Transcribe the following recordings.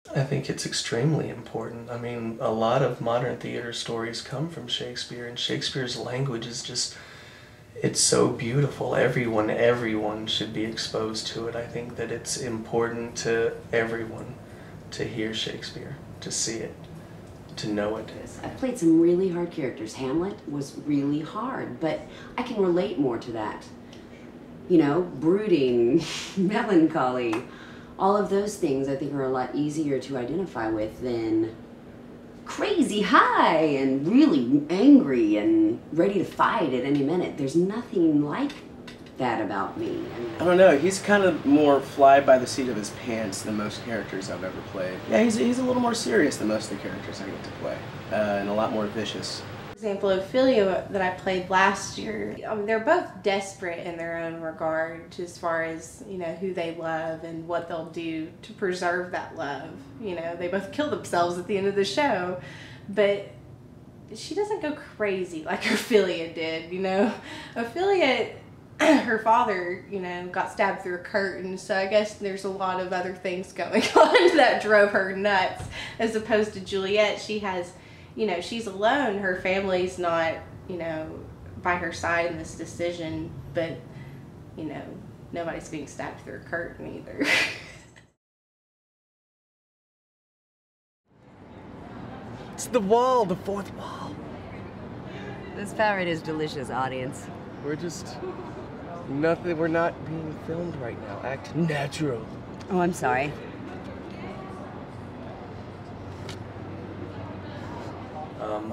I think it's extremely important. I mean, a lot of modern theater stories come from Shakespeare, and Shakespeare's language is just, it's so beautiful. Everyone should be exposed to it. I think that it's important to everyone to hear Shakespeare, to see it, to know it. I've played some really hard characters. Hamlet was really hard, but I can relate more to that. You know, brooding, melancholy, all of those things I think are a lot easier to identify with than crazy high and really angry and ready to fight at any minute. There's nothing like that about me. I don't know, he's kind of more fly by the seat of his pants than most characters I've ever played. Yeah, he's a little more serious than most of the characters I get to play, and a lot more vicious. Example, Ophelia that I played last year, I mean, they're both desperate in their own regard as far as, you know, who they love and what they'll do to preserve that love. You know, they both kill themselves at the end of the show, but she doesn't go crazy like Ophelia did, you know. Ophelia, her father, you know, got stabbed through a curtain, so I guess there's a lot of other things going on that drove her nuts, as opposed to Juliet. She has, you know, she's alone. Her family's not, you know, by her side in this decision, but, you know, nobody's being stabbed through a curtain either. It's the wall, the fourth wall. This parrot is delicious, audience. We're just nothing. We're not being filmed right now. Act natural. Oh, I'm sorry.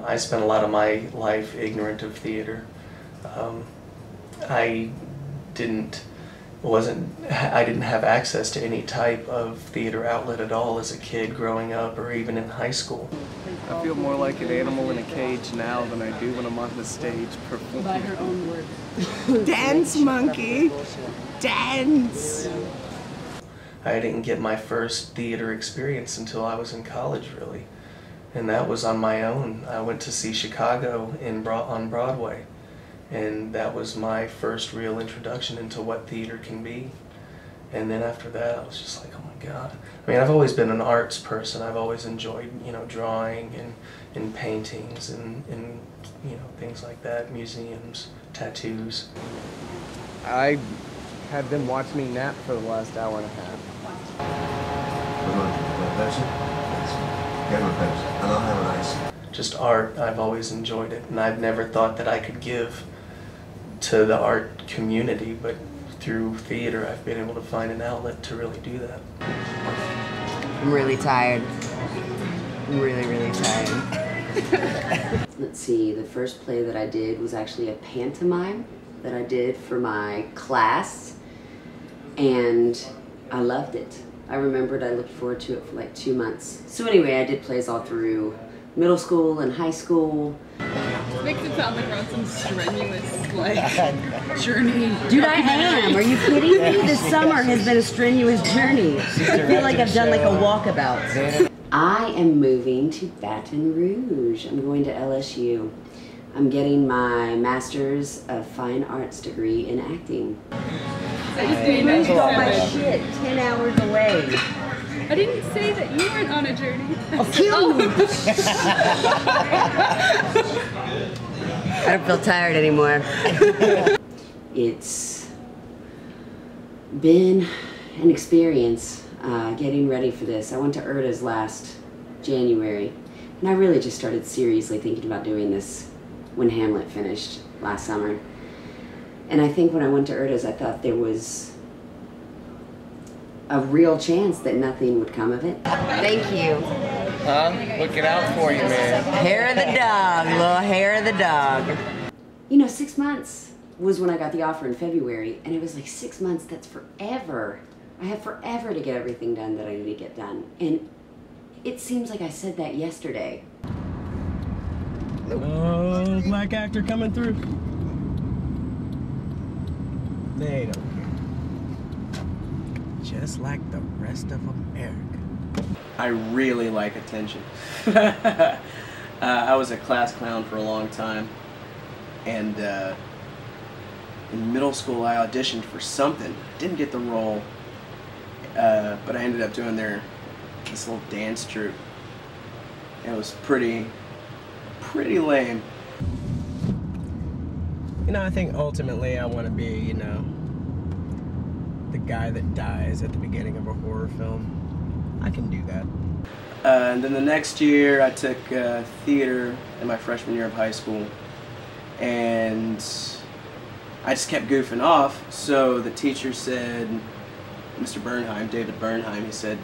I spent a lot of my life ignorant of theater. I didn't have access to any type of theater outlet at all as a kid growing up or even in high school. I feel more like an animal in a cage now than I do when I'm on the stage performing. By her own word. Dance, monkey! Dance! I didn't get my first theater experience until I was in college, really. And that was on my own. I went to see Chicago on Broadway, and that was my first real introduction into what theater can be. And then after that, I was just like, oh my God. I mean, I've always been an arts person. I've always enjoyed, you know, drawing and paintings and you know, things like that, museums, tattoos. I had them watch me nap for the last hour and a half. Get my Pepsi, and I'll have an ice. Just art, I've always enjoyed it, and I've never thought that I could give to the art community, but through theater I've been able to find an outlet to really do that. I'm really tired. I'm really, really tired. Let's see, the first play that I did was actually a pantomime that I did for my class, and I loved it. I remembered I looked forward to it for like 2 months. So anyway, I did plays all through middle school and high school. It makes it sound like we're on some strenuous, like, journey. Dude, I am. Are you kidding me? This summer has been a strenuous journey. I feel like I've done like a walkabout. I am moving to Baton Rouge. I'm going to LSU. I'm getting my Master's of Fine Arts degree in acting. I moved all my shit 10 hours away. I didn't say that you weren't on a journey. I'll kill you! I don't feel tired anymore. It's been an experience getting ready for this. I went to Erda's last January, and I really just started seriously thinking about doing this when Hamlet finished last summer. And I think when I went to Erda's, I thought there was a real chance that nothing would come of it. Thank you. Looking out for you, man. Hair of the dog, little hair of the dog. You know, 6 months was when I got the offer in February, and it was like 6 months, that's forever. I have forever to get everything done that I need to get done. And it seems like I said that yesterday. Oh, black actor coming through. They don't care. Just like the rest of America. I really like attention. I was a class clown for a long time, and in middle school I auditioned for something. Didn't get the role, but I ended up doing their this little dance troupe. It was pretty lame. You know, I think ultimately I want to be, you know, the guy that dies at the beginning of a horror film. I can do that. And then the next year I took theater in my freshman year of high school, and I just kept goofing off, so the teacher said, Mr. Bernheim, David Bernheim, he said,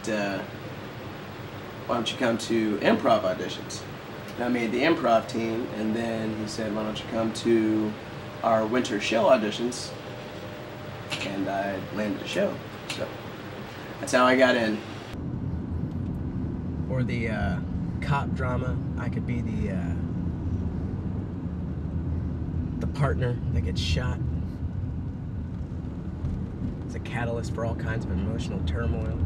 why don't you come to improv auditions? And I made the improv team, and then he said, why don't you come to our winter show auditions? And I landed a show, so that's how I got in. Or the cop drama, I could be the partner that gets shot. It's a catalyst for all kinds of emotional turmoil.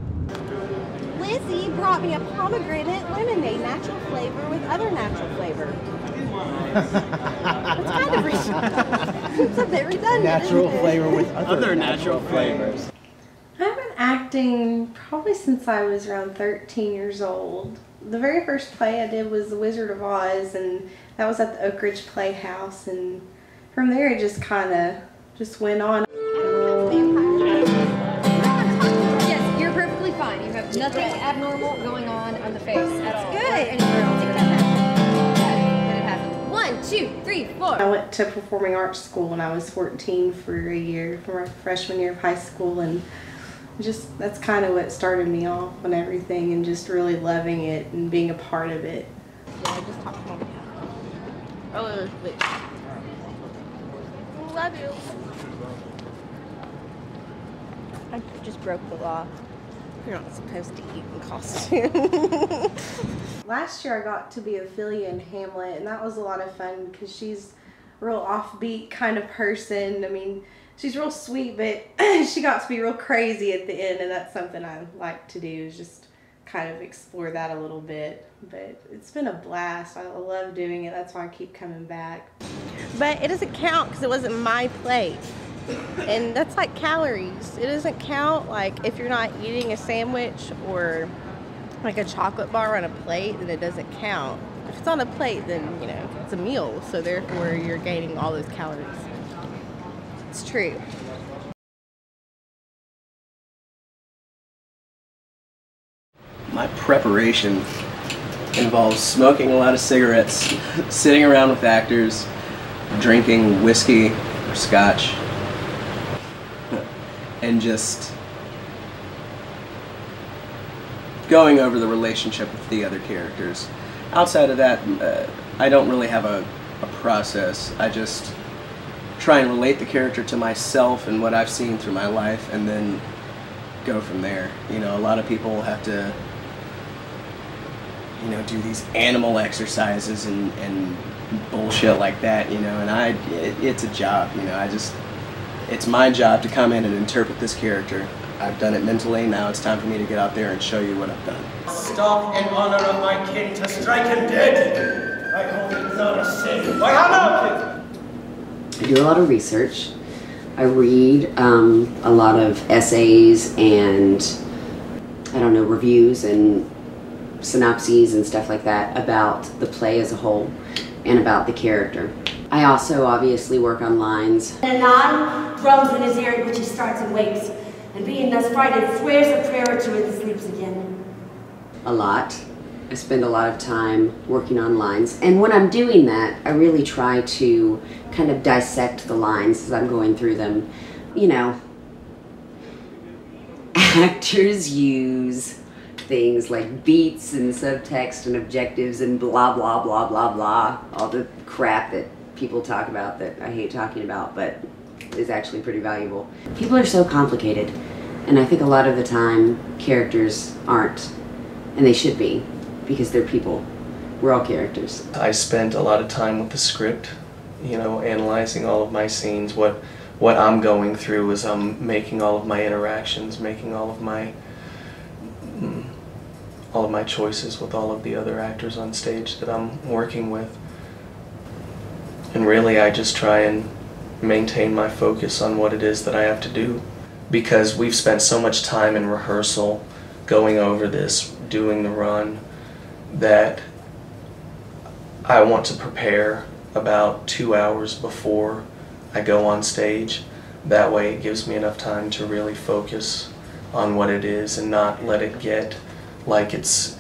Lizzie brought me a pomegranate lemonade, natural flavor with other natural flavor. It's kind of it's a bit redundant. Natural flavor with other natural flavors. I've been acting probably since I was around 13 years old. The very first play I did was The Wizard of Oz, and that was at the Oak Ridge Playhouse, and from there it just kind of just went on. Yes, you're perfectly fine. You have nothing abnormal going on the face at all. Good. Anywhere else that happens. 1, 2, 3, 4. I went to performing arts school when I was 14 for a year, for my freshman year of high school, and just that's kind of what started me off on everything, and just really loving it and being a part of it. Yeah, I just talked to Mom. Oh, wait. Love you. I just broke the law. You're not supposed to eat in costume. Last year I got to be Ophelia in Hamlet, and that was a lot of fun because she's a real offbeat kind of person. I mean, she's real sweet, but she got to be real crazy at the end, and that's something I like to do, is just kind of explore that a little bit. But it's been a blast. I love doing it. That's why I keep coming back. But it doesn't count because it wasn't my plate. And that's like calories. It doesn't count like if you're not eating a sandwich or like a chocolate bar on a plate, then it doesn't count. If it's on a plate, then, you know, it's a meal. So therefore you're gaining all those calories. It's true. My preparation involves smoking a lot of cigarettes, sitting around with actors, drinking whiskey or scotch, and just going over the relationship with the other characters. Outside of that, I don't really have a process. I just try and relate the character to myself and what I've seen through my life, and then go from there. You know, a lot of people have to, you know, do these animal exercises and bullshit like that, you know, and it's a job, you know. It's my job to come in and interpret this character. I've done it mentally, now it's time for me to get out there and show you what I've done. Stop in honor of my king to strike him dead! I hold it not a sin. Why, how now, I do a lot of research. I read a lot of essays and, I don't know, reviews and synopses and stuff like that about the play as a whole and about the character. I also obviously work on lines. Anon drums in his ear at which he starts and wakes, and being thus frightened, swears a prayer or two and sleeps again. A lot. I spend a lot of time working on lines, and when I'm doing that, I really try to kind of dissect the lines as I'm going through them. You know, actors use things like beats and subtext and objectives and blah, blah, blah, blah, blah. All the crap that people talk about that I hate talking about, but is actually pretty valuable. People are so complicated, and I think a lot of the time characters aren't, and they should be, because they're people. We're all characters. I spent a lot of time with the script, you know, analyzing all of my scenes, what I'm going through as I'm making all of my interactions, making all of my choices with all of the other actors on stage that I'm working with. And really I just try and maintain my focus on what it is that I have to do, because we've spent so much time in rehearsal going over this, doing the run, that I want to prepare about 2 hours before I go on stage. That way it gives me enough time to really focus on what it is and not let it get like it's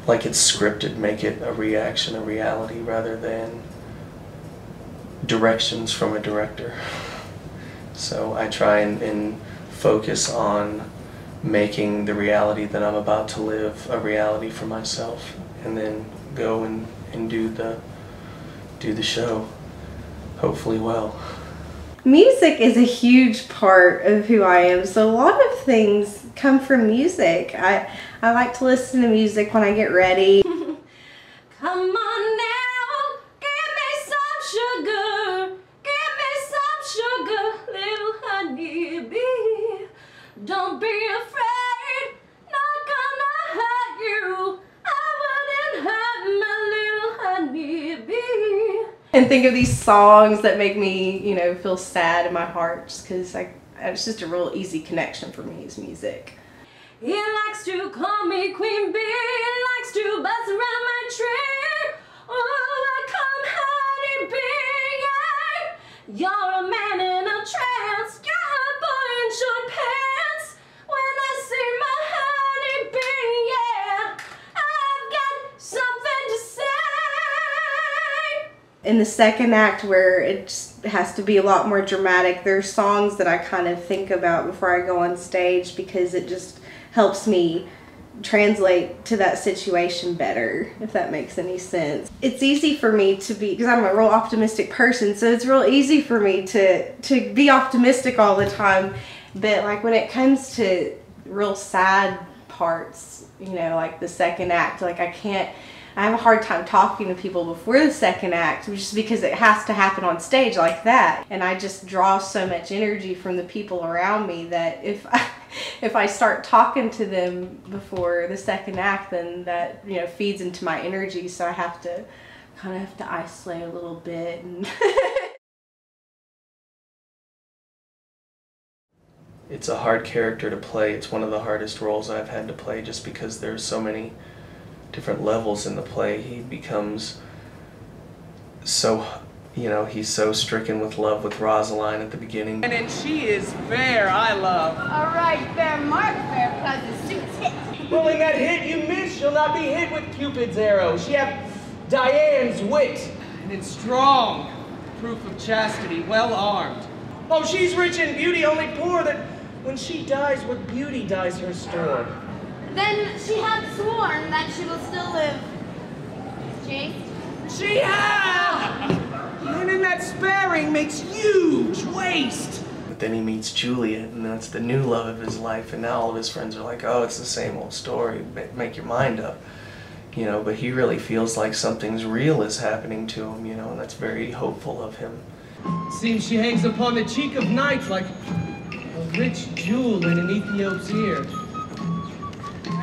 scripted, make it a reaction, a reality, rather than directions from a director. So I try and focus on making the reality that I'm about to live a reality for myself, and then go and do the show, hopefully well. Music is a huge part of who I am, so a lot of things come from music. I like to listen to music when I get ready. Come on now, give me some sugar, give me some sugar, little honeybee. Don't be afraid, not gonna hurt you, I wouldn't hurt my little honeybee. And think of these songs that make me, you know, feel sad in my heart, just because it's just a real easy connection for me is music. He likes to call me Queen Bee, he likes to buzz around my tree. Oh, come honeybee, yeah. You're a man in a trance, you're a boy in short pants. When I see my honeybee, yeah, I've got something to say. In the second act, where it just has to be a lot more dramatic, there's songs that I kind of think about before I go on stage, because it just helps me translate to that situation better, if that makes any sense. It's easy for me to be, because I'm a real optimistic person, so it's real easy for me to be optimistic all the time. But like when it comes to real sad parts, you know, like the second act, like I have a hard time talking to people before the second act, just because it has to happen on stage like that. And I just draw so much energy from the people around me that if I start talking to them before the second act, then that, you know, feeds into my energy. So I have to isolate a little bit. And It's a hard character to play. It's one of the hardest roles I've had to play, just because there's so many different levels in the play. He becomes so, you know, he's so stricken with love with Rosaline at the beginning. And then she is fair, I love. All right, fair mark, fair cause the suit's hit. Rolling that hit you miss, she'll not be hit with Cupid's arrow. She have Diane's wit. And it's strong, proof of chastity, well armed. Oh, she's rich in beauty, only poor that when she dies, with beauty dies her store. Then she had sworn that she will still live chaste. She have! And in that sparing makes huge waste. But then he meets Juliet, and that's the new love of his life, and now all of his friends are like, oh, it's the same old story, make your mind up. You know, but he really feels like something's real is happening to him, you know, and that's very hopeful of him. Seems she hangs upon the cheek of night like a rich jewel in an Ethiop's ear.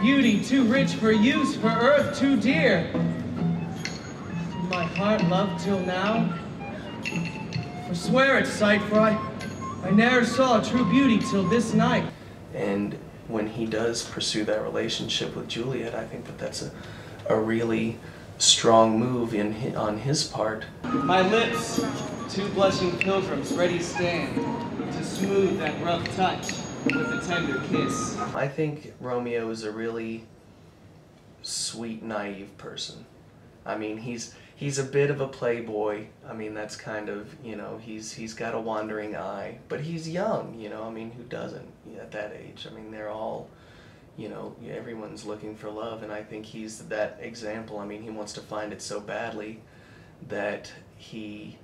Beauty too rich for use, for earth too dear. My heart loved till now. Forswear its sight, for I ne'er saw true beauty till this night. And when he does pursue that relationship with Juliet, I think that that's a really strong move on his part. My lips, two blushing pilgrims, ready stand to smooth that rough touch with a tender kiss. I think Romeo is a really sweet, naive person. I mean, he's a bit of a playboy. I mean, that's kind of, you know, he's got a wandering eye, but he's young, you know. I mean, who doesn't at that age? I mean, they're all, you know, everyone's looking for love, and I think he's that example. I mean, he wants to find it so badly that he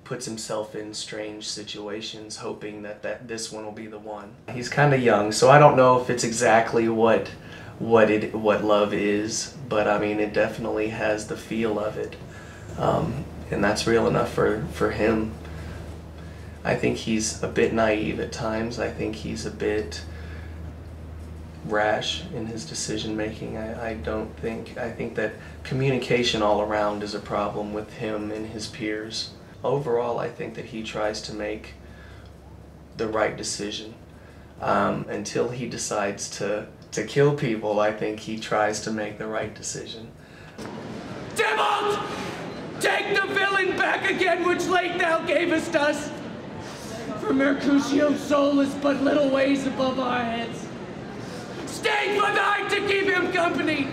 puts himself in strange situations, hoping that this one will be the one. He's kind of young, so I don't know if it's exactly what love is, but I mean, it definitely has the feel of it, and that's real enough for him. I think he's a bit naive at times. I think he's a bit rash in his decision making. I think that communication all around is a problem with him and his peers. Overall, I think that he tries to make the right decision. until he decides to kill people. I think he tries to make the right decision. Tybalt! Take the villain back again which late thou gavest us! For Mercutio's soul is but little ways above our heads. Stay for thine to keep him company!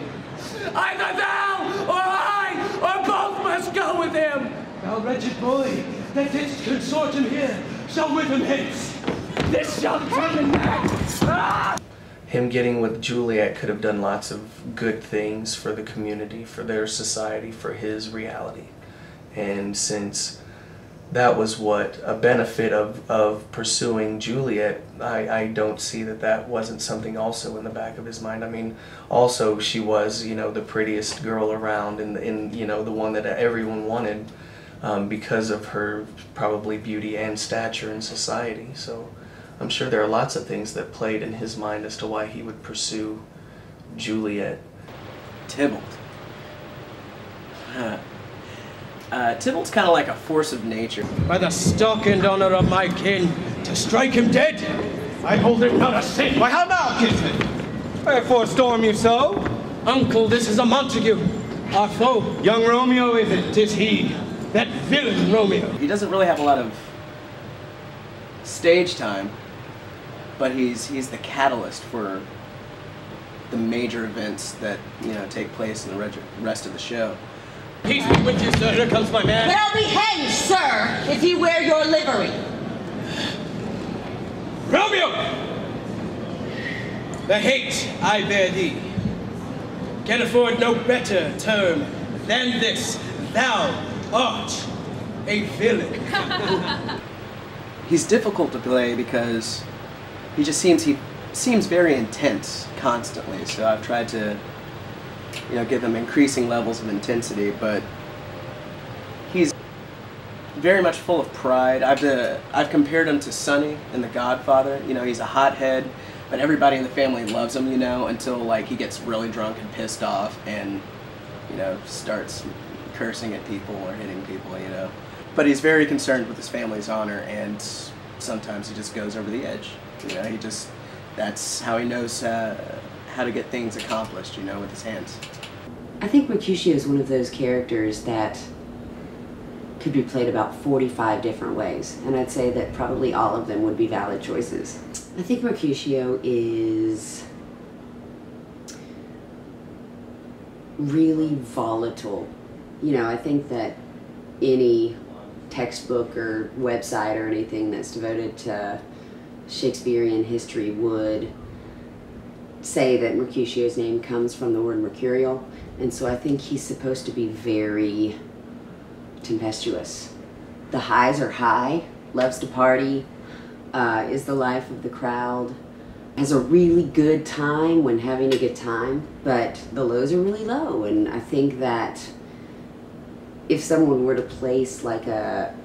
Either thou or I or both must go with him! Thou wretched boy, that didst consort him here, shall with him hence. This shall turn him back! Ah! Him getting with Juliet could have done lots of good things for the community, for their society, for his reality. And since that was what a benefit of pursuing Juliet, I don't see that wasn't something also in the back of his mind. I mean, also she was, you know, the prettiest girl around and you know, the one that everyone wanted because of her probably beauty and stature in society. So I'm sure there are lots of things that played in his mind as to why he would pursue Juliet. Tybalt. Tybalt's kind of like a force of nature. By the stock and honor of my kin, to strike him dead, I hold it not a sin. Why, how now, kinsman? Wherefore storm you so? Uncle, this is a Montague, our foe. Young Romeo is it? 'Tis he, that villain Romeo. He doesn't really have a lot of stage time, but he's the catalyst for the major events that, you know, take place in the rest of the show. Peace be with you, sir. Here comes my man. Well be hanged, sir, if you wear your livery. Romeo! The hate I bear thee can afford no better term than this. Thou art a villain. He's difficult to play because he seems very intense constantly. So I've tried to, you know, give him increasing levels of intensity, but he's very much full of pride. I've compared him to Sonny in The Godfather. You know, he's a hothead, but everybody in the family loves him, you know, until like he gets really drunk and pissed off and, you know, starts cursing at people or hitting people, you know. But he's very concerned with his family's honor, and sometimes he just goes over the edge. You know, that's how he knows how to get things accomplished, you know, with his hands. I think Mercutio is one of those characters that could be played about 45 different ways, and I'd say that probably all of them would be valid choices. I think Mercutio is really volatile. You know, I think that any textbook or website or anything that's devoted to Shakespearean history would say that Mercutio's name comes from the word mercurial, and so I think he's supposed to be very tempestuous. The highs are high, loves to party, is the life of the crowd, has a really good time when having a good time, but the lows are really low. And I think that if someone were to place like a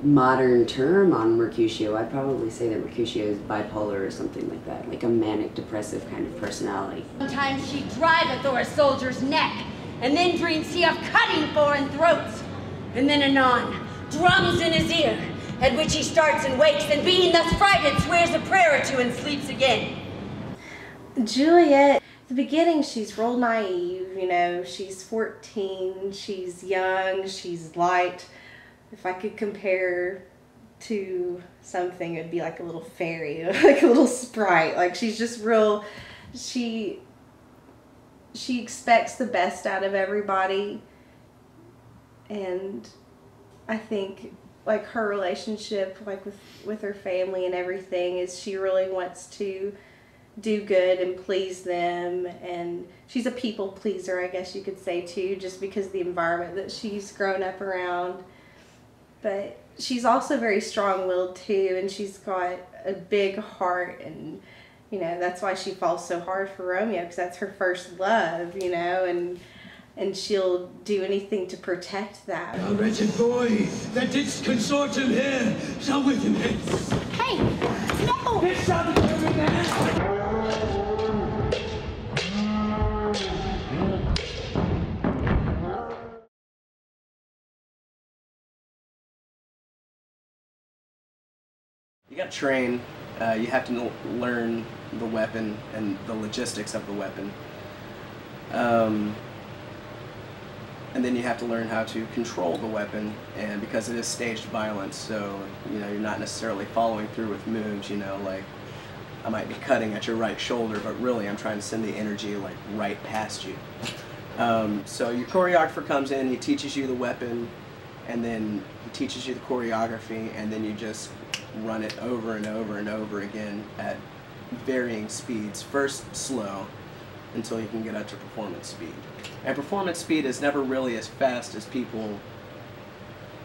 modern term on Mercutio, I'd probably say that Mercutio is bipolar or something like that, like a manic depressive kind of personality. Sometimes she driveth o'er a soldier's neck, and then dreams he of cutting foreign throats, and then anon drums in his ear, at which he starts and wakes, and being thus frighted swears a prayer or two and sleeps again. Juliet, at the beginning she's real naive, you know, she's 14, she's young, she's light. If I could compare to something, it'd be like a little fairy, like a little sprite. Like she's just real, she expects the best out of everybody. And I think like her relationship like with her family and everything is she really wants to do good and please them, and she's a people pleaser, I guess you could say too, just because of the environment that she's grown up around. But she's also very strong-willed too, and she's got a big heart, and you know that's why she falls so hard for Romeo, because that's her first love, you know, and she'll do anything to protect that. Thou wretched boy, that didst consort him here, shall with him hence. Hey, no! This shall be every man. You gotta train You have to learn the weapon and the logistics of the weapon. And then you have to learn how to control the weapon, and because it is staged violence, so you're not necessarily following through with moves, like I might be cutting at your right shoulder, but really I'm trying to send the energy like right past you. So your choreographer comes in, he teaches you the weapon, and then he teaches you the choreography, and then you just run it over and over and over again at varying speeds. First slow, until you can get up to performance speed. And performance speed is never really as fast as people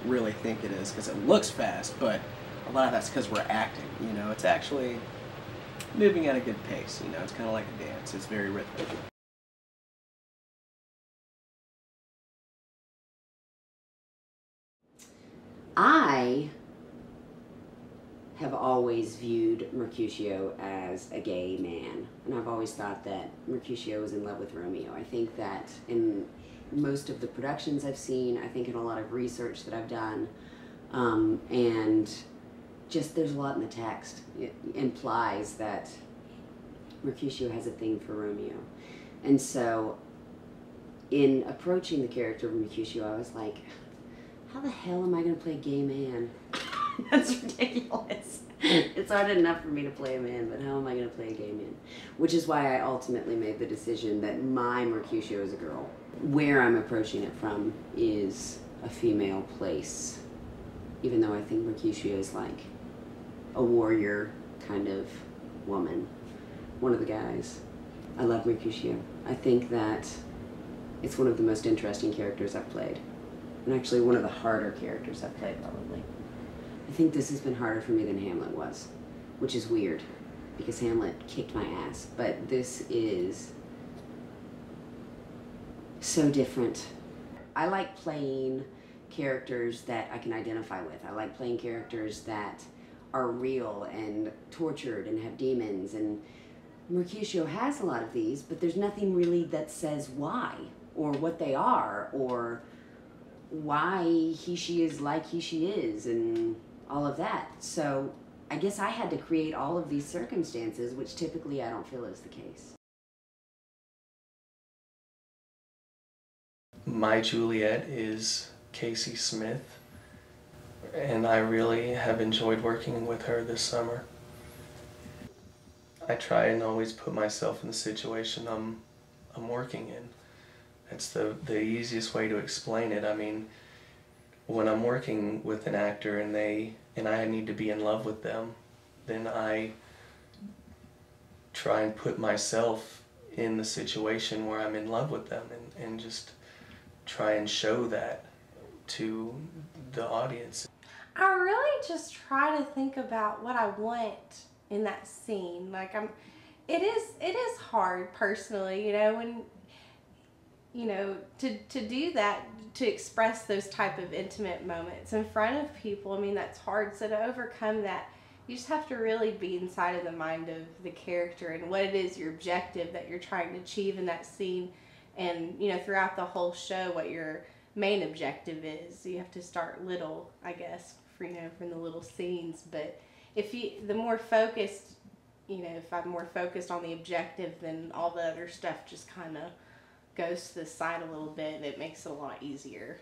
really think it is, because it looks fast, but a lot of that's because we're acting, it's actually moving at a good pace, it's kind of like a dance, it's very rhythmic. I have always viewed Mercutio as a gay man, and I've always thought that Mercutio was in love with Romeo. I think that in most of the productions I've seen, I think in a lot of research that I've done, and just there's a lot in the text. It implies that Mercutio has a thing for Romeo. And so in approaching the character of Mercutio, I was like, how the hell am I going to play a gay man? That's ridiculous. It's hard enough for me to play a man, but how am I going to play a gay man? Which is why I ultimately made the decision that my Mercutio is a girl. Where I'm approaching it from is a female place, even though I think Mercutio is like a warrior kind of woman, one of the guys. I love Mercutio. I think that it's one of the most interesting characters I've played, and actually one of the harder characters I've played, probably. I think this has been harder for me than Hamlet was, which is weird, because Hamlet kicked my ass, but this is so different. I like playing characters that I can identify with. I like playing characters that are real and tortured and have demons, and Mercutio has a lot of these, but there's nothing really that says why, or what they are, or why she is like she is, and all of that. So I guess I had to create all of these circumstances, which typically I don't feel is the case. My Juliet is Casey Smith, and I really have enjoyed working with her this summer. I try and always put myself in the situation I'm working in. That's the easiest way to explain it. I mean, when I'm working with an actor and I need to be in love with them, then I try and put myself in the situation where I'm in love with them, and just try and show that to the audience. I really just try to think about what I want in that scene. Like it is hard personally, when to do that, to express those type of intimate moments in front of people. I mean, that's hard. So to overcome that, you just have to really be inside of the mind of the character and what it is, your objective that you're trying to achieve in that scene, and throughout the whole show, what your main objective is. You have to start little, I guess, from the little scenes. But if I'm more focused on the objective, then all the other stuff just kind of goes to the side a little bit, and it makes it a lot easier.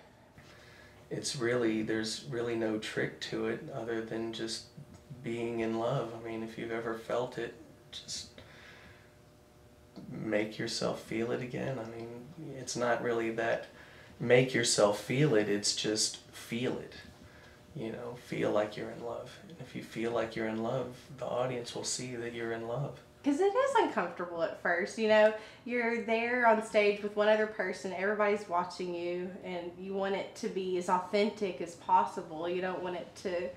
There's really no trick to it other than just being in love. I mean, if you've ever felt it, just make yourself feel it again. I mean, it's not really that make yourself feel it, it's just feel it. Feel like you're in love. And if you feel like you're in love, the audience will see that you're in love. Because it is uncomfortable at first, you're there on stage with one other person, everybody's watching you, and you want it to be as authentic as possible. You don't want it to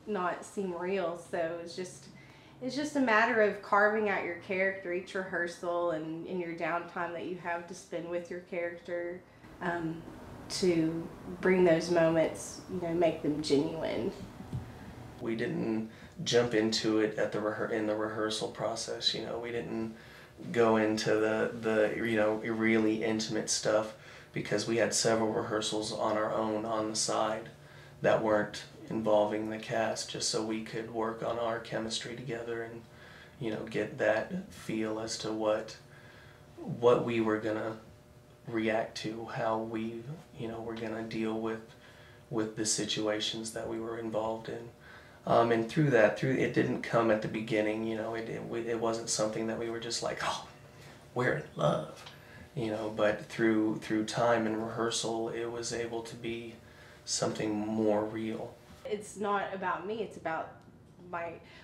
not seem real, so it's just a matter of carving out your character each rehearsal and in your downtime that you have to spend with your character, to bring those moments, make them genuine. We didn't jump into it in the rehearsal process. We didn't go into the really intimate stuff, because we had several rehearsals on our own on the side that weren't involving the cast, just so we could work on our chemistry together and, you know, get that feel as to what we were gonna react to, how we, you know, were gonna deal with the situations that we were involved in. And through it didn't come at the beginning, you know, it wasn't something that we were just like, oh, we're in love, you know, but through time and rehearsal, it was able to be something more real. It's not about me, it's about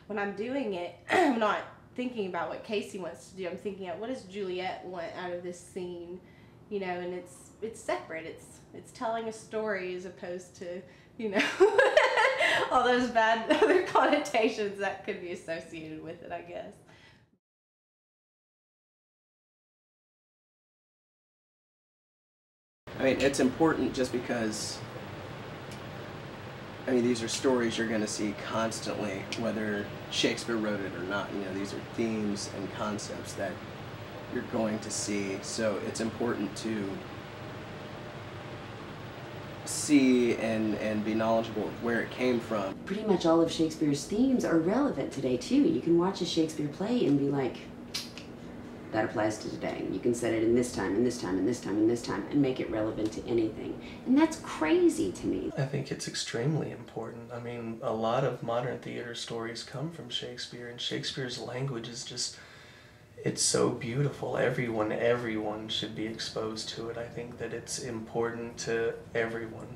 when I'm doing it, I'm not thinking about what Casey wants to do, I'm thinking what does Juliet want out of this scene, you know, and it's separate, it's telling a story as opposed to, you know, all those bad other connotations that could be associated with it, I guess. I mean, it's important just because, I mean, these are stories you're going to see constantly, whether Shakespeare wrote it or not. You know, these are themes and concepts that you're going to see. So it's important to see and be knowledgeable of where it came from. Pretty much all of Shakespeare's themes are relevant today too. You can watch a Shakespeare play and be like, that applies to today. You can set it in this time, and this time, and this time, and this time, and make it relevant to anything. And that's crazy to me. I think it's extremely important. I mean, a lot of modern theater stories come from Shakespeare, and Shakespeare's language is just, it's so beautiful. Everyone should be exposed to it. I think that it's important to everyone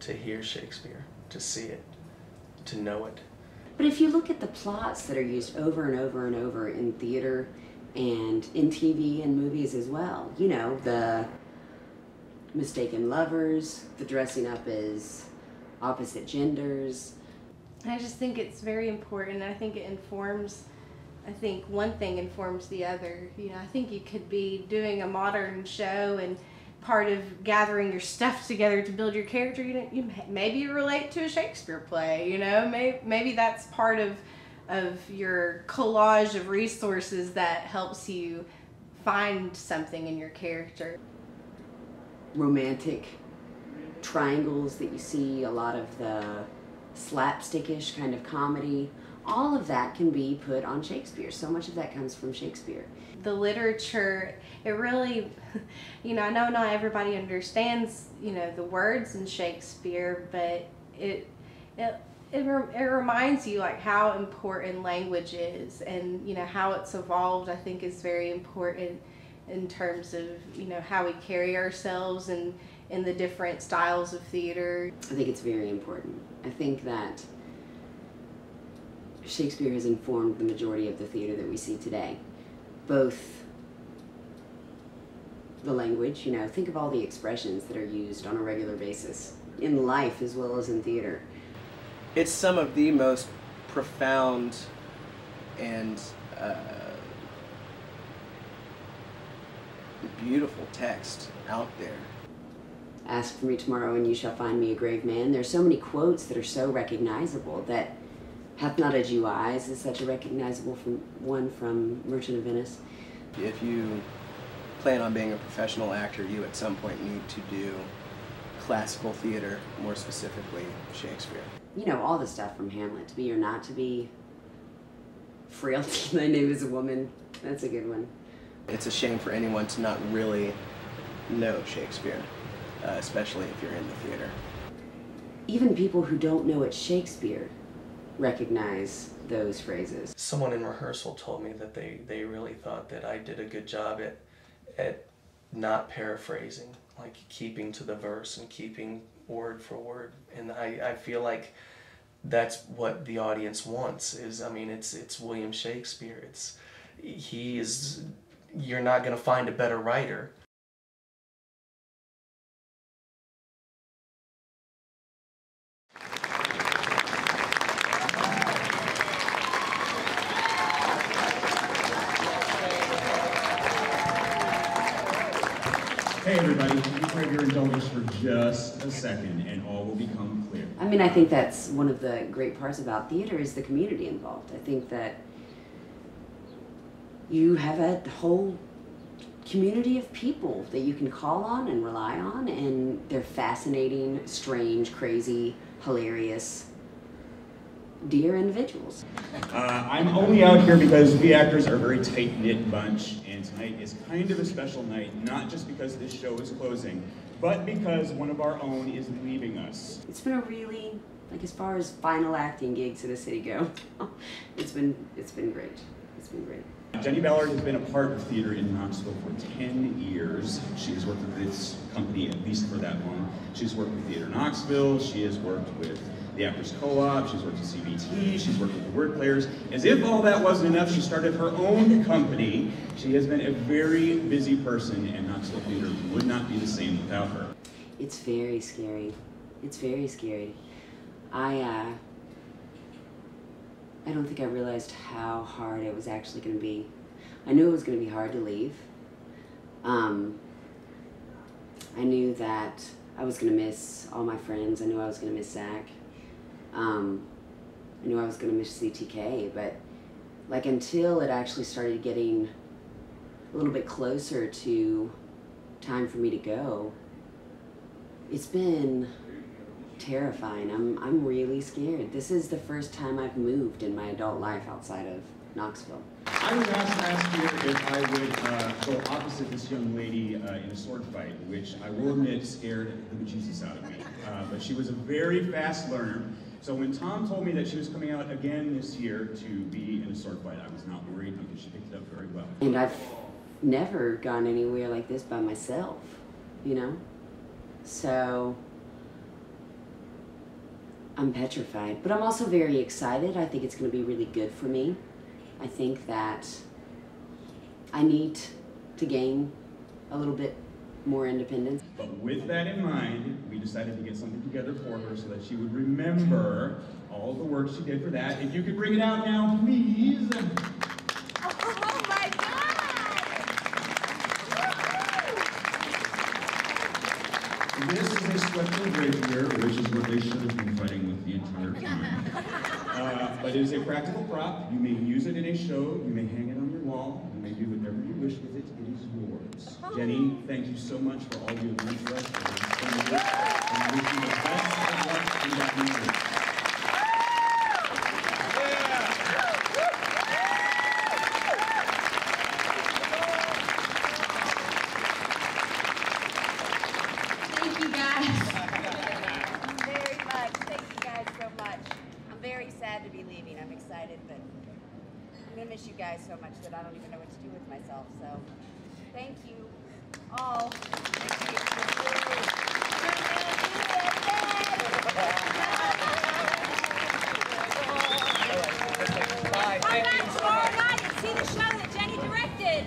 to hear Shakespeare, to see it, to know it. But if you look at the plots that are used over and over and over in theater and in TV and movies as well, you know, the mistaken lovers, the dressing up as opposite genders. I just think it's very important. I think it informs, I think one thing informs the other. You know, I think you could be doing a modern show and part of gathering your stuff together to build your character, maybe you relate to a Shakespeare play, you know, maybe that's part of your collage of resources that helps you find something in your character. Romantic triangles that you see, a lot of the slapstickish kind of comedy, all of that can be put on Shakespeare. So much of that comes from Shakespeare. The literature, it really, you know, I know not everybody understands, you know, the words in Shakespeare, but it reminds you like how important language is, and you know how it's evolved. I think is very important in terms of, you know, how we carry ourselves and in the different styles of theater. I think it's very important. I think that Shakespeare has informed the majority of the theater that we see today. Both the language, you know, think of all the expressions that are used on a regular basis in life as well as in theater. It's some of the most profound and beautiful text out there. Ask for me tomorrow and you shall find me a grave man. There's so many quotes that are so recognizable. That hath not a Jew eyes is such a recognizable one from Merchant of Venice. If you plan on being a professional actor, you at some point need to do classical theater, more specifically Shakespeare. You know, all the stuff from Hamlet, to be or not to be, frailty, my name is a woman, that's a good one. It's a shame for anyone to not really know Shakespeare, especially if you're in the theater. Even people who don't know it's Shakespeare recognize those phrases. Someone in rehearsal told me that they really thought that I did a good job at not paraphrasing, like keeping to the verse and keeping word for word. And I feel like that's what the audience wants is, I mean, it's William Shakespeare. You're not going to find a better writer. Hey everybody, please have your indulgence for just a second and all will become clear. I mean, I think that's one of the great parts about theater is the community involved. I think that you have a whole community of people that you can call on and rely on, and they're fascinating, strange, crazy, hilarious, dear individuals. I'm only out here because we actors are a very tight-knit bunch, and tonight is kind of a special night, not just because this show is closing, but because one of our own is leaving us. It's been a really, like, as far as final acting gigs in the city go, it's been great. It's been great. Jenny Ballard has been a part of theater in Knoxville for 10 years. She has worked with this company at least for that long. She's worked with Theater Knoxville, she has worked with the Actors Co-op, she's worked with CBT, she's worked with the Word Players. As if all that wasn't enough, she started her own company. She has been a very busy person, and Knoxville Theater would not be the same without her. It's very scary. It's very scary. I don't think I realized how hard it was actually going to be. I knew it was going to be hard to leave. I knew that I was going to miss all my friends. I knew I was going to miss Zach. I knew I was going to miss CTK, but like until it actually started getting a little bit closer to time for me to go, it's been terrifying. I'm really scared. This is the first time I've moved in my adult life outside of Knoxville. I was asked last year if I would go opposite this young lady in a sword fight, which I will admit scared the bejesus out of me. But she was a very fast learner. So when Tom told me that she was coming out again this year to be in a sword fight, I was not worried because she picked it up very well. And I've never gone anywhere like this by myself, you know? So I'm petrified, but I'm also very excited. I think it's going to be really good for me. I think that I need to gain a little bit more independence. But with that in mind, we decided to get something together for her so that she would remember all the work she did for that. If you could bring it out now, please. Oh my God! This is a sweater rapier, which is what they should have been fighting with the entire time. But it is a practical prop. You may use it in a show. You may hang it on your wall. You may do whatever you wish with it. It is yours. Jenny, thank you so much for all you have done for us. And I wish you the best of luck in that music. Thank you guys. Very much. Thank you guys so much. I'm very sad to be leaving. I'm excited, but I'm going to miss you guys so much that I don't even know what to do with myself. So thank you all. Thank you. Come back tomorrow night and see the show that Jenny directed.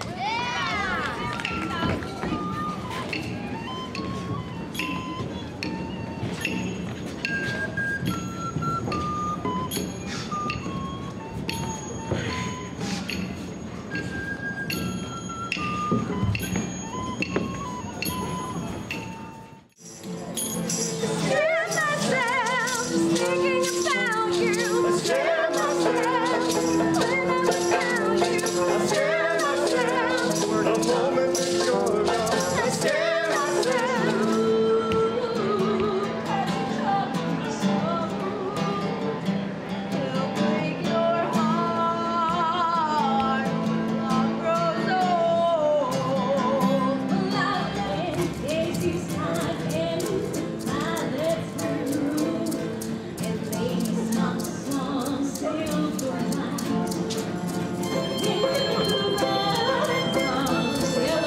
Sail